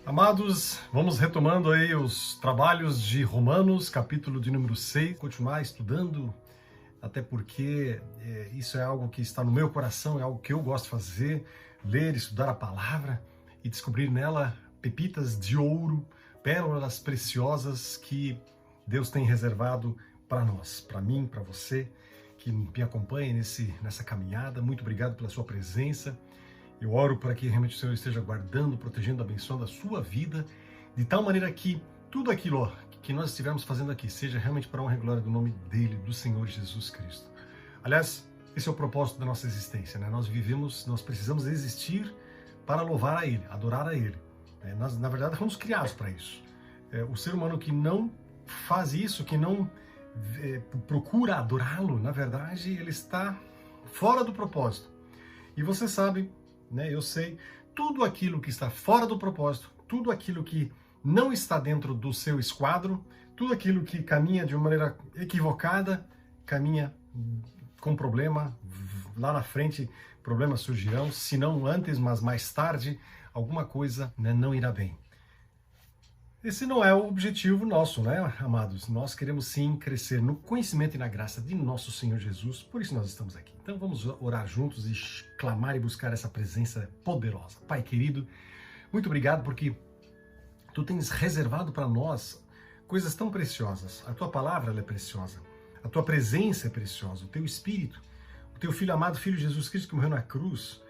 Amados, vamos retomando aí os trabalhos de Romanos, capítulo de número 6, continuar estudando, até porque isso é algo que está no meu coração, é algo que eu gosto de fazer, ler, estudar a palavra e descobrir nela pepitas de ouro, pérolas preciosas que Deus tem reservado para nós, para mim, para você, que me acompanha nessa caminhada. Muito obrigado pela sua presença. Eu oro para que realmente o Senhor esteja guardando, protegendo, abençoando a sua vida, de tal maneira que tudo aquilo que nós estivermos fazendo aqui seja realmente para a honra e glória do nome dele, do Senhor Jesus Cristo. Aliás, esse é o propósito da nossa existência, né? Nós precisamos existir para louvar a Ele, adorar a Ele. Nós, na verdade, fomos criados para isso. O ser humano que não faz isso, que não procura adorá-lo, na verdade, ele está fora do propósito. E você sabe, eu sei, tudo aquilo que está fora do propósito, tudo aquilo que não está dentro do seu esquadro, tudo aquilo que caminha de uma maneira equivocada, caminha com problema, lá na frente problemas surgirão, se não antes, mas mais tarde, alguma coisa não irá bem. Esse não é o objetivo nosso, né, amados? Nós queremos sim crescer no conhecimento e na graça de nosso Senhor Jesus, por isso nós estamos aqui. Então vamos orar juntos e clamar e buscar essa presença poderosa. Pai querido, muito obrigado porque Tu tens reservado para nós coisas tão preciosas. A Tua palavra ela é preciosa, a Tua presença é preciosa, o Teu Espírito, o Teu Filho amado, Filho Jesus Cristo que morreu na cruz.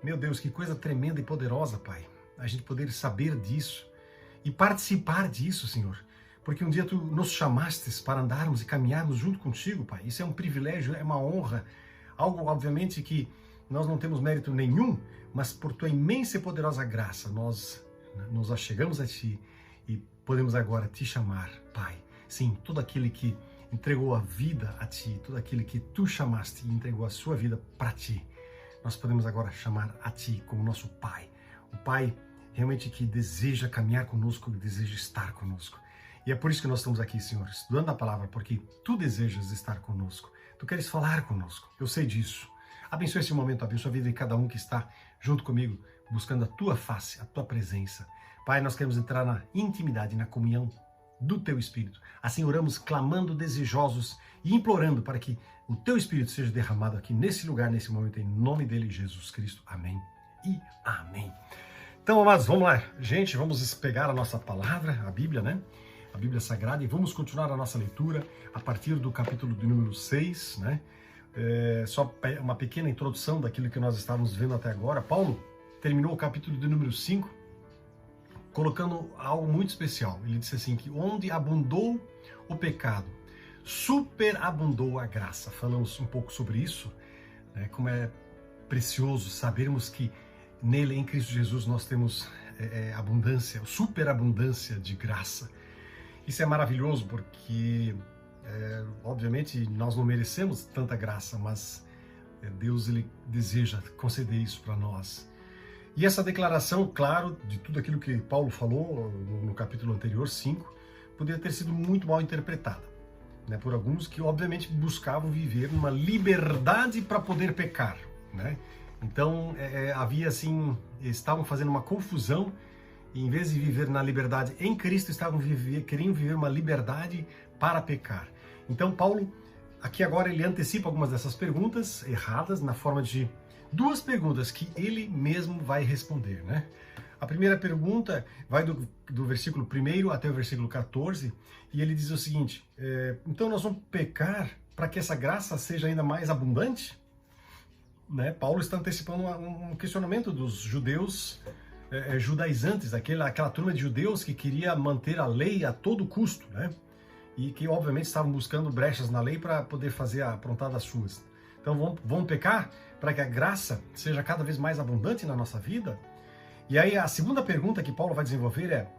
Meu Deus, que coisa tremenda e poderosa, Pai, a gente poder saber disso e participar disso, Senhor, porque um dia Tu nos chamastes para andarmos e caminharmos junto contigo, Pai. Isso é um privilégio, é uma honra, algo, obviamente, que nós não temos mérito nenhum, mas por Tua imensa e poderosa graça, nós nos achegamos a Ti e podemos agora Te chamar, Pai. Sim, todo aquele que entregou a vida a Ti, todo aquele que Tu chamaste e entregou a sua vida para Ti, nós podemos agora chamar a Ti como nosso Pai, o Pai realmente que deseja caminhar conosco, que deseja estar conosco. E é por isso que nós estamos aqui, Senhor, estudando a palavra, porque Tu desejas estar conosco. Tu queres falar conosco. Eu sei disso. Abençoa esse momento, abençoa a vida de cada um que está junto comigo, buscando a Tua face, a Tua presença. Pai, nós queremos entrar na intimidade, na comunhão do Teu Espírito. Assim oramos, clamando, desejosos e implorando para que o Teu Espírito seja derramado aqui nesse lugar, nesse momento, em nome dele, Jesus Cristo. Amém e amém. Então, amados, vamos lá. Gente, vamos pegar a nossa palavra, a Bíblia, né? A Bíblia Sagrada, e vamos continuar a nossa leitura a partir do capítulo de número 6, né? Só uma pequena introdução daquilo que nós estávamos vendo até agora. Paulo terminou o capítulo de número 5 colocando algo muito especial. Ele disse assim, que onde abundou o pecado, superabundou a graça. Falamos um pouco sobre isso, né? Como é precioso sabermos que nele, em Cristo Jesus, nós temos abundância, superabundância de graça. Isso é maravilhoso porque, obviamente, nós não merecemos tanta graça, mas Deus ele deseja conceder isso para nós. E essa declaração, claro, de tudo aquilo que Paulo falou no capítulo anterior, 5, poderia ter sido muito mal interpretada, né, por alguns que, obviamente, buscavam viver numa liberdade para poder pecar, né? Então, havia assim, estavam fazendo uma confusão, e em vez de viver na liberdade em Cristo, queriam viver uma liberdade para pecar. Então, Paulo, aqui agora, ele antecipa algumas dessas perguntas erradas, na forma de duas perguntas que ele mesmo vai responder, né? A primeira pergunta vai do versículo 1 até o versículo 14, e ele diz o seguinte, então nós vamos pecar para que essa graça seja ainda mais abundante? Né? Paulo está antecipando um questionamento dos judeus judaizantes, aquela turma de judeus que queria manter a lei a todo custo, né? E que obviamente estavam buscando brechas na lei para poder aprontar das suas. Então vamos pecar para que a graça seja cada vez mais abundante na nossa vida? E aí a segunda pergunta que Paulo vai desenvolver é,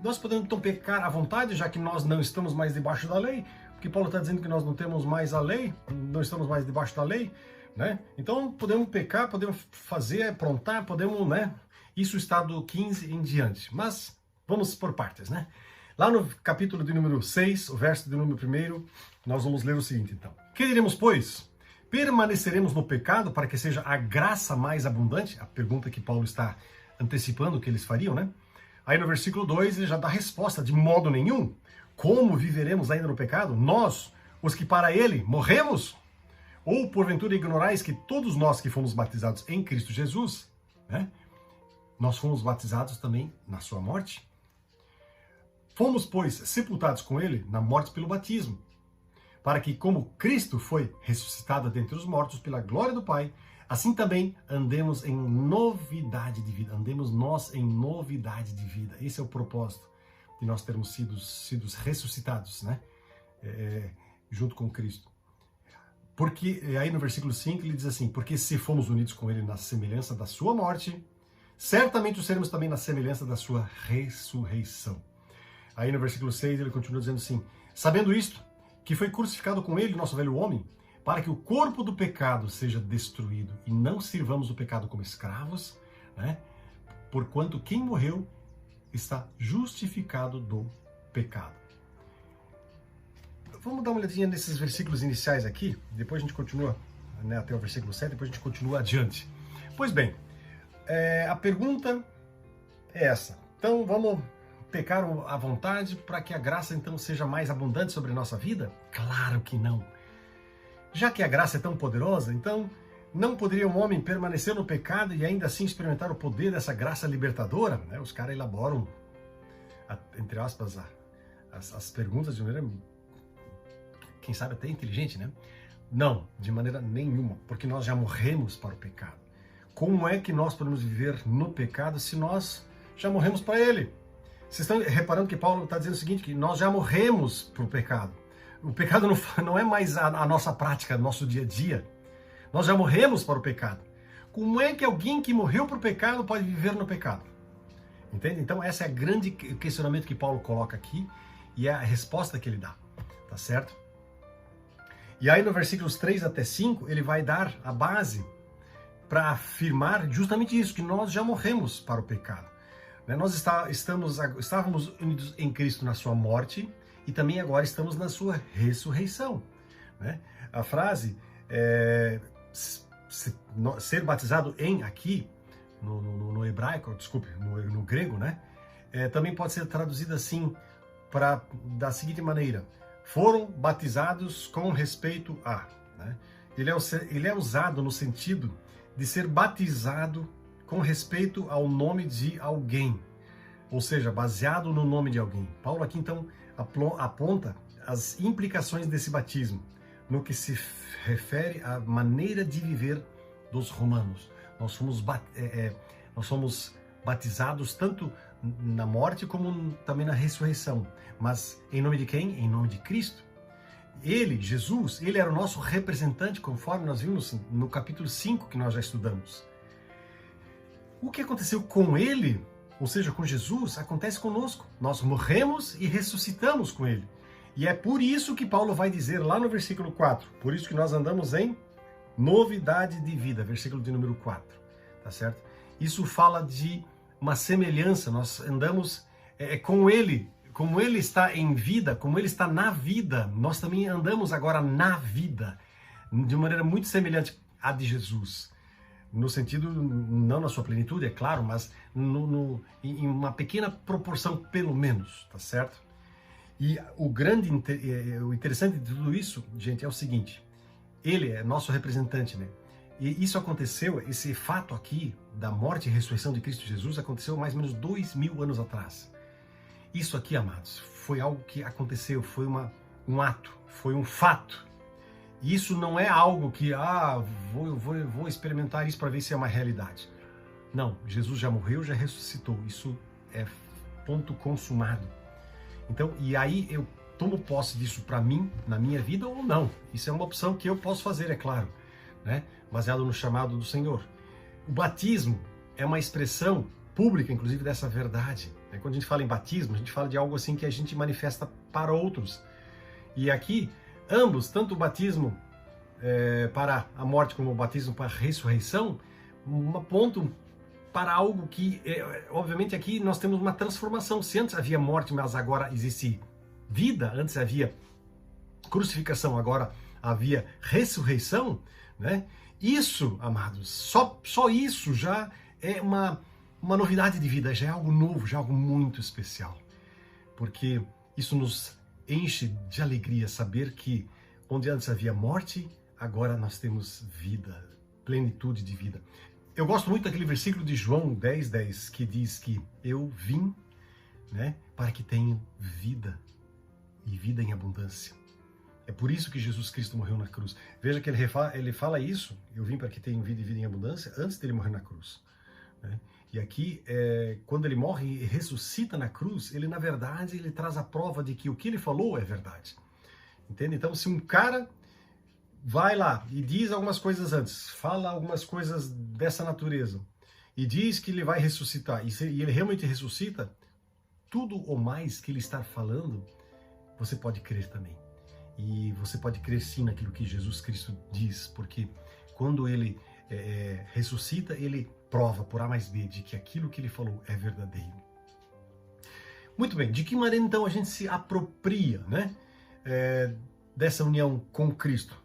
nós podemos então pecar à vontade, já que nós não estamos mais debaixo da lei? Porque Paulo está dizendo que nós não temos mais a lei, não estamos mais debaixo da lei, né? Então podemos pecar, podemos fazer, aprontar, podemos, né? Isso está do 15 em diante. Mas vamos por partes, né? Lá no capítulo de número 6, o verso de número 1, nós vamos ler o seguinte, então. Que diremos, pois? Permaneceremos no pecado para que seja a graça mais abundante? A pergunta que Paulo está antecipando que eles fariam, né? Aí no versículo 2 ele já dá a resposta: de modo nenhum. Como viveremos ainda no pecado? Nós, os que para ele morremos? Ou porventura ignorais que todos nós que fomos batizados em Cristo Jesus, né, nós fomos batizados também na sua morte? Fomos, pois, sepultados com ele na morte pelo batismo, para que, como Cristo foi ressuscitado dentre os mortos pela glória do Pai, assim também andemos em novidade de vida. Andemos nós em novidade de vida. Esse é o propósito de nós termos sido ressuscitados, né? Junto com Cristo. Porque, aí no versículo 5 ele diz assim: porque se fomos unidos com ele na semelhança da sua morte, certamente o seremos também na semelhança da sua ressurreição. Aí no versículo 6 ele continua dizendo assim: sabendo isto, que foi crucificado com ele o nosso velho homem, para que o corpo do pecado seja destruído e não sirvamos o pecado como escravos, né? Porquanto quem morreu está justificado do pecado. Vamos dar uma olhadinha nesses versículos iniciais aqui, depois a gente continua, né, até o versículo 7, depois a gente continua adiante. Pois bem, a pergunta é essa. Então vamos pecar à vontade para que a graça então seja mais abundante sobre a nossa vida? Claro que não. Já que a graça é tão poderosa, então não poderia um homem permanecer no pecado e ainda assim experimentar o poder dessa graça libertadora? Né? Os caras elaboram, entre aspas, as perguntas de maneira, quem sabe até inteligente, né? Não, de maneira nenhuma, porque nós já morremos para o pecado. Como é que nós podemos viver no pecado se nós já morremos para ele? Vocês estão reparando que Paulo está dizendo o seguinte, que nós já morremos para o pecado. O pecado não é mais a nossa prática, nosso dia a dia. Nós já morremos para o pecado. Como é que alguém que morreu para o pecado pode viver no pecado? Entende? Então esse é o grande questionamento que Paulo coloca aqui e é a resposta que ele dá. Tá certo? E aí no versículos 3 até 5 ele vai dar a base para afirmar justamente isso, que nós já morremos para o pecado. Nós estávamos unidos em Cristo na sua morte e também agora estamos na sua ressurreição. Né? A frase ser batizado em aqui, no hebraico, desculpe, no grego, né? Também pode ser traduzida assim, da seguinte maneira: foram batizados com respeito a. Né? Ele é usado no sentido de ser batizado com respeito ao nome de alguém, ou seja, baseado no nome de alguém. Paulo aqui então aponta as implicações desse batismo no que se refere à maneira de viver dos romanos. Nós somos batizados tanto na morte como também na ressurreição. Mas em nome de quem? Em nome de Cristo. Ele, Jesus, ele era o nosso representante, conforme nós vimos no capítulo 5 que nós já estudamos. O que aconteceu com ele, ou seja, com Jesus, acontece conosco. Nós morremos e ressuscitamos com ele. E é por isso que Paulo vai dizer lá no versículo 4, por isso que nós andamos em novidade de vida, versículo de número 4, tá certo? Isso fala de uma semelhança, nós andamos com ele, como ele está em vida, como ele está na vida, nós também andamos agora na vida, de maneira muito semelhante à de Jesus. No sentido, não na sua plenitude, é claro, mas em uma pequena proporção, pelo menos, tá certo? E o interessante de tudo isso, gente, é o seguinte: ele é nosso representante, né? E isso aconteceu, esse fato aqui da morte e ressurreição de Cristo Jesus aconteceu mais ou menos 2000 anos atrás. Isso aqui, amados, foi algo que aconteceu, foi um ato, foi um fato. Isso não é algo que, vou experimentar isso para ver se é uma realidade. Não, Jesus já morreu, já ressuscitou. Isso é ponto consumado. Então, e aí eu tomo posse disso para mim, na minha vida ou não. Isso é uma opção que eu posso fazer, é claro, né? Baseado no chamado do Senhor. O batismo é uma expressão pública, inclusive, dessa verdade. Quando a gente fala em batismo, a gente fala de algo assim que a gente manifesta para outros. E aqui, ambos, tanto o batismo para a morte como o batismo para a ressurreição, apontam para algo que, obviamente, aqui nós temos uma transformação. Se antes havia morte, mas agora existe vida, antes havia crucificação, agora havia ressurreição, né? Isso, amados, só isso já é uma uma novidade de vida, já é algo novo, já é algo muito especial. Porque isso nos enche de alegria saber que onde antes havia morte, agora nós temos vida, plenitude de vida. Eu gosto muito daquele versículo de João 10:10, que diz que eu vim, né, para que tenham vida, e vida em abundância. É por isso que Jesus Cristo morreu na cruz. Veja que ele fala isso, eu vim para que tenham vida e vida em abundância, antes dele morrer na cruz, né? E aqui, quando ele morre e ressuscita na cruz, ele na verdade ele traz a prova de que o que ele falou é verdade. Entende? Então, se um cara vai lá e diz algumas coisas antes, fala algumas coisas dessa natureza, e diz que ele vai ressuscitar, e ele realmente ressuscita, tudo ou mais que ele está falando, você pode crer também. E você pode crer sim naquilo que Jesus Cristo diz, porque quando ele ressuscita, ele prova por A mais B de que aquilo que ele falou é verdadeiro. Muito bem, de que maneira então a gente se apropria, né, dessa união com Cristo,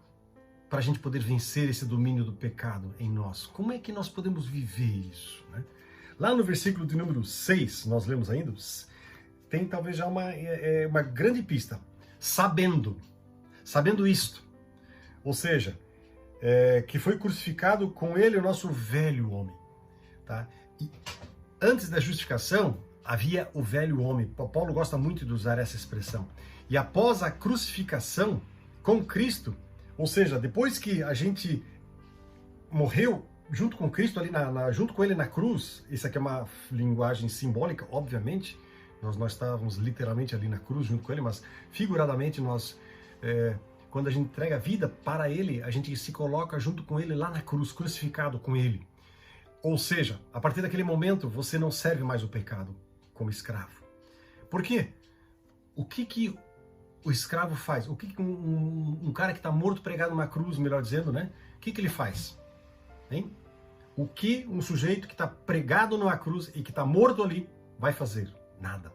para a gente poder vencer esse domínio do pecado em nós? Como é que nós podemos viver isso, né? Lá no versículo de número 6, nós lemos ainda, tem talvez já uma grande pista. Sabendo isto, ou seja, que foi crucificado com ele o nosso velho homem. Tá? E antes da justificação, havia o velho homem. Paulo gosta muito de usar essa expressão. E após a crucificação com Cristo, ou seja, depois que a gente morreu junto com Cristo, ali junto com ele na cruz, isso aqui é uma linguagem simbólica, obviamente, nós estávamos literalmente ali na cruz junto com ele, mas figuradamente nós, quando a gente entrega a vida para ele, a gente se coloca junto com ele lá na cruz, crucificado com ele. Ou seja, a partir daquele momento, você não serve mais o pecado como escravo. Por quê? O que o escravo faz? O que um cara que está morto pregado numa cruz, melhor dizendo, né? O que ele faz? Hein? O que um sujeito que está pregado numa cruz e que está morto ali vai fazer? Nada.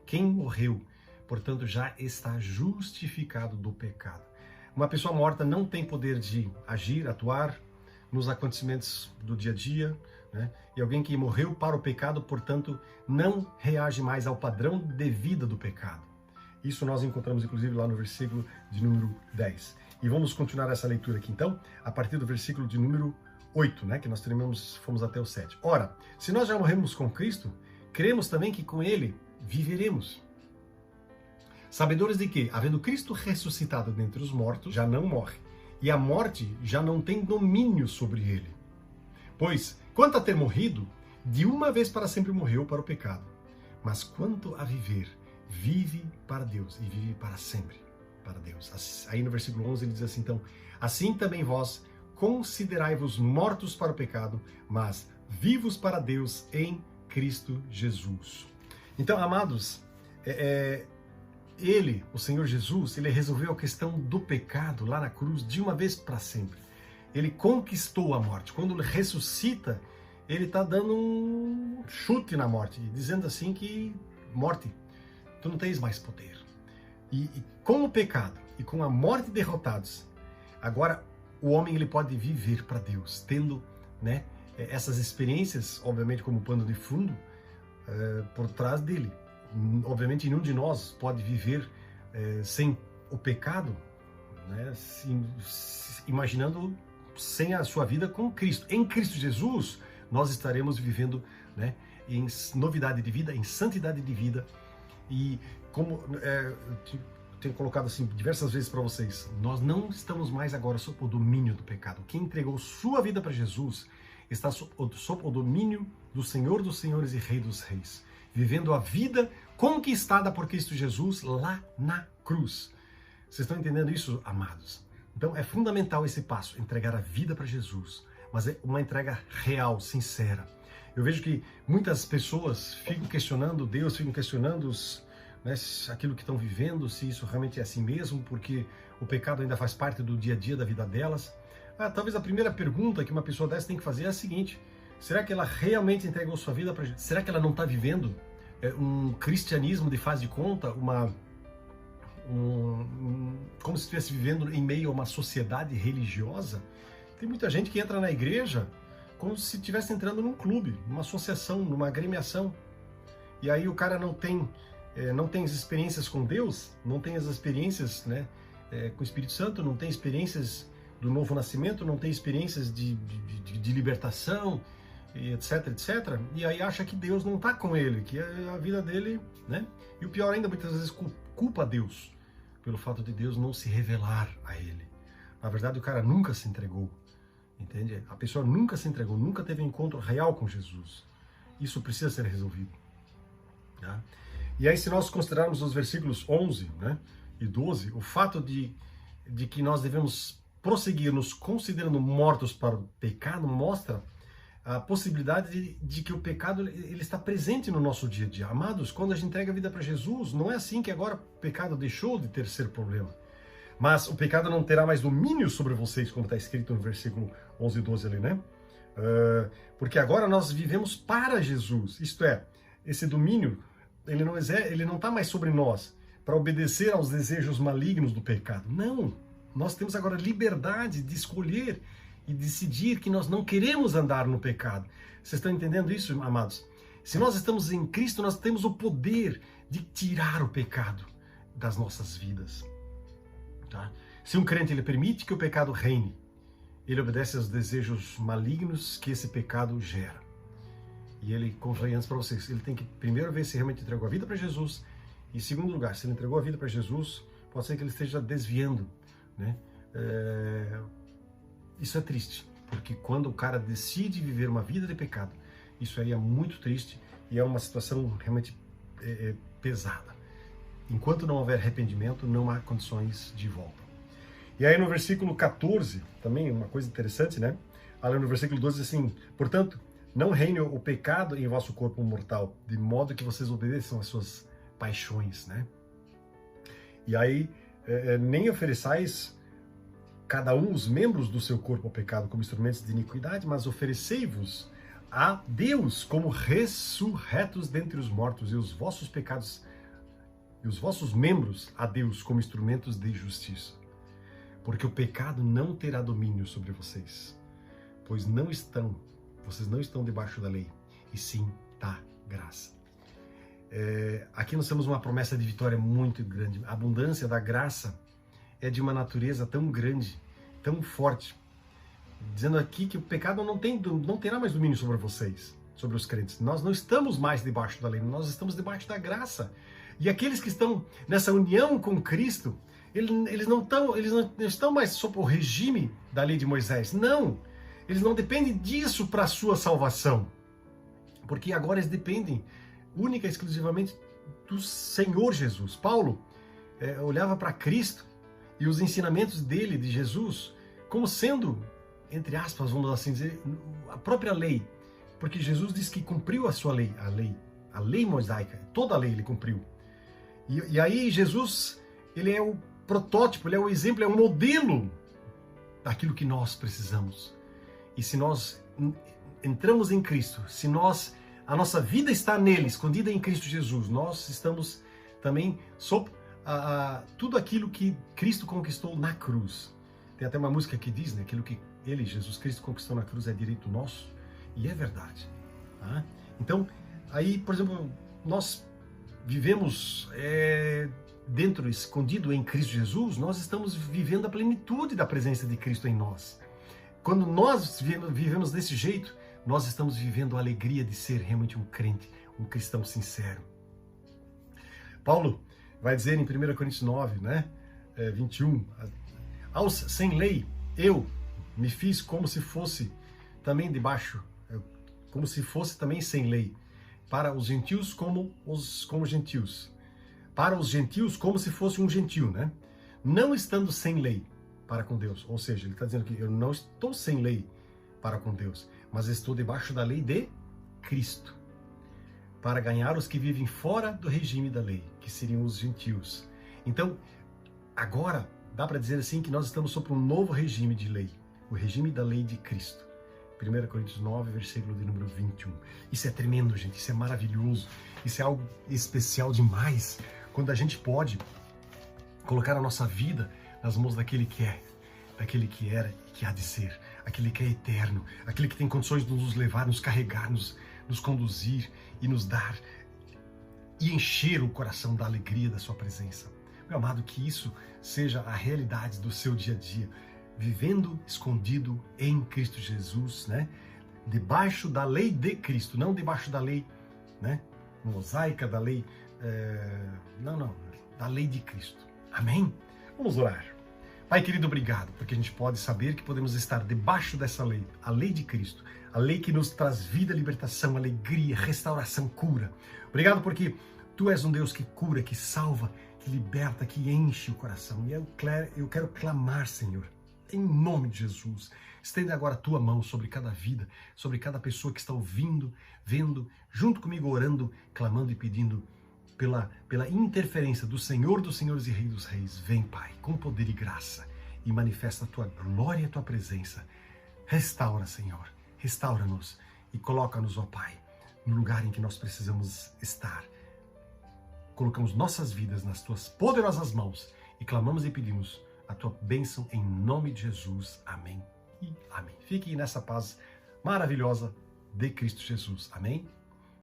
Quem morreu, portanto, já está justificado do pecado. Uma pessoa morta não tem poder de agir, atuar nos acontecimentos do dia a dia, né? E alguém que morreu para o pecado, portanto, não reage mais ao padrão de vida do pecado. Isso nós encontramos, inclusive, lá no versículo de número 10. E vamos continuar essa leitura aqui, então, a partir do versículo de número 8, né? Que nós fomos até o 7. Ora, se nós já morremos com Cristo, cremos também que com ele viveremos. Sabedores de que, havendo Cristo ressuscitado dentre os mortos, já não morre, e a morte já não tem domínio sobre ele. Pois, quanto a ter morrido, de uma vez para sempre morreu para o pecado. Mas quanto a viver, vive para Deus, e vive para sempre para Deus. Aí no versículo 11 ele diz assim, então, assim também vós considerai-vos mortos para o pecado, mas vivos para Deus em Cristo Jesus. Então, amados, ele, o Senhor Jesus, ele resolveu a questão do pecado lá na cruz de uma vez para sempre. Ele conquistou a morte. Quando ele ressuscita, ele está dando um chute na morte, dizendo assim que, morte, tu não tens mais poder. E com o pecado e com a morte derrotados, agora o homem ele pode viver para Deus, tendo, né, essas experiências, obviamente como pano de fundo, por trás dele. Obviamente nenhum de nós pode viver sem o pecado, né, imaginando sem a sua vida com Cristo. Em Cristo Jesus, nós estaremos vivendo, né, em novidade de vida, em santidade de vida. E como tenho colocado assim diversas vezes para vocês, nós não estamos mais agora sob o domínio do pecado. Quem entregou sua vida para Jesus está sob o domínio do Senhor dos Senhores e Rei dos Reis, vivendo a vida conquistada por Cristo Jesus lá na cruz. Vocês estão entendendo isso, amados? Então é fundamental esse passo, entregar a vida para Jesus, mas é uma entrega real, sincera. Eu vejo que muitas pessoas ficam questionando Deus, ficam questionando aquilo que estão vivendo, se isso realmente é assim mesmo, porque o pecado ainda faz parte do dia a dia da vida delas. Talvez a primeira pergunta que uma pessoa dessa tem que fazer é a seguinte: será que ela realmente entregou sua vida para Jesus? Será que ela não está vivendo um cristianismo de faz de conta, como se estivesse vivendo em meio a uma sociedade religiosa? Tem muita gente que entra na igreja, como se estivesse entrando num clube, numa associação, numa agremiação. E aí o cara não tem as experiências com Deus, não tem as experiências, né, com o Espírito Santo, não tem experiências do novo nascimento, não tem experiências de libertação, e etc, etc. E aí acha que Deus não está com ele, que a vida dele, né? E o pior ainda, muitas vezes culpa Deus pelo fato de Deus não se revelar a ele. Na verdade, o cara nunca se entregou, entende? A pessoa nunca se entregou, nunca teve um encontro real com Jesus. Isso precisa ser resolvido. Tá? E aí, se nós considerarmos os versículos 11, né, e 12, o fato de que nós devemos prosseguir nos considerando mortos para o pecado mostra a possibilidade de que o pecado ele está presente no nosso dia a dia. Amados, quando a gente entrega a vida para Jesus, não é assim que agora o pecado deixou de ter ser problema. Mas o pecado não terá mais domínio sobre vocês, como está escrito no versículo 11 e 12 ali, né? Porque agora nós vivemos para Jesus. Isto é, esse domínio, ele não está mais sobre nós para obedecer aos desejos malignos do pecado. Não! Nós temos agora liberdade de escolher e decidir que nós não queremos andar no pecado. Vocês estão entendendo isso, amados? Se nós estamos em Cristo, nós temos o poder de tirar o pecado das nossas vidas. Tá? Se um crente ele permite que o pecado reine, ele obedece aos desejos malignos que esse pecado gera. E ele, como falei antes para vocês, ele tem que primeiro ver se realmente entregou a vida para Jesus. E em segundo lugar, se ele entregou a vida para Jesus, pode ser que ele esteja desviando, né? Isso é triste, porque quando o cara decide viver uma vida de pecado, isso aí é muito triste e é uma situação realmente pesada. Enquanto não houver arrependimento, não há condições de volta. E aí no versículo 14, também uma coisa interessante, né? Ali no versículo 12 diz assim: portanto, não reine o pecado em vosso corpo mortal, de modo que vocês obedeçam às suas paixões, né? E aí, nem ofereçais cada um os membros do seu corpo ao pecado como instrumentos de iniquidade, mas oferecei-vos a Deus como ressurretos dentre os mortos, e os vossos pecados e os vossos membros a Deus como instrumentos de justiça. Porque o pecado não terá domínio sobre vocês, pois vocês não estão debaixo da lei, e sim da graça. Aqui nós temos uma promessa de vitória muito grande. A abundância da graça é de uma natureza tão grande, tão forte, dizendo aqui que o pecado não terá mais domínio sobre vocês, sobre os crentes. Nós não estamos mais debaixo da lei, nós estamos debaixo da graça. E aqueles que estão nessa união com Cristo, eles não estão mais sob o regime da lei de Moisés. Não! Eles não dependem disso para a sua salvação. Porque agora eles dependem única e exclusivamente do Senhor Jesus. Paulo olhava para Cristo e os ensinamentos dele, de Jesus, como sendo, entre aspas, vamos assim dizer, a própria lei. Porque Jesus disse que cumpriu a sua lei, a lei mosaica, toda a lei ele cumpriu. E aí Jesus, ele é o protótipo, ele é o exemplo, é o modelo daquilo que nós precisamos. E se nós entramos em Cristo, se a nossa vida está nele, escondida em Cristo Jesus, nós estamos também sob tudo aquilo que Cristo conquistou na cruz. Tem até uma música que diz, né, aquilo que ele, Jesus Cristo, conquistou na cruz é direito nosso, e é verdade. Tá? Então, aí, por exemplo, nós vivemos dentro, escondido em Cristo Jesus, nós estamos vivendo a plenitude da presença de Cristo em nós. Quando nós vivemos desse jeito, nós estamos vivendo a alegria de ser realmente um crente, um cristão sincero. Paulo vai dizer em 1 Coríntios 9, né, 21, aos sem lei, eu me fiz como se fosse também como se fosse também sem lei, para os gentios como gentios, para os gentios como se fosse um gentio, né? Não estando sem lei para com Deus, ou seja, ele está dizendo que eu não estou sem lei para com Deus, mas estou debaixo da lei de Cristo, para ganhar os que vivem fora do regime da lei, que seriam os gentios. Então, agora, dá para dizer assim que nós estamos sob um novo regime de lei, o regime da lei de Cristo. 1 Coríntios 9, versículo de número 21. Isso é tremendo, gente, isso é maravilhoso, isso é algo especial demais, quando a gente pode colocar a nossa vida nas mãos daquele que é, daquele que era e que há de ser. aquele que é eterno, aquele que tem condições de nos levar, nos carregar, nos conduzir e nos dar e encher o coração da alegria da sua presença. Meu amado, que isso seja a realidade do seu dia a dia, vivendo escondido em Cristo Jesus, né? Debaixo da lei de Cristo, não debaixo da lei, né, mosaica, da lei, da lei de Cristo. Amém? Vamos orar. Pai querido, obrigado, porque a gente pode saber que podemos estar debaixo dessa lei, a lei de Cristo, a lei que nos traz vida, libertação, alegria, restauração, cura. Obrigado porque Tu és um Deus que cura, que salva, que liberta, que enche o coração. E eu quero clamar, Senhor, em nome de Jesus, estenda agora a Tua mão sobre cada vida, sobre cada pessoa que está ouvindo, vendo, junto comigo orando, clamando e pedindo pela interferência do Senhor dos Senhores e Rei dos Reis. Vem, Pai, com poder e graça e manifesta a Tua glória e a Tua presença. Restaura, Senhor, restaura-nos e coloca-nos, ó Pai, no lugar em que nós precisamos estar. Colocamos nossas vidas nas Tuas poderosas mãos e clamamos e pedimos a Tua bênção em nome de Jesus. Amém e amém. Fique nessa paz maravilhosa de Cristo Jesus. Amém.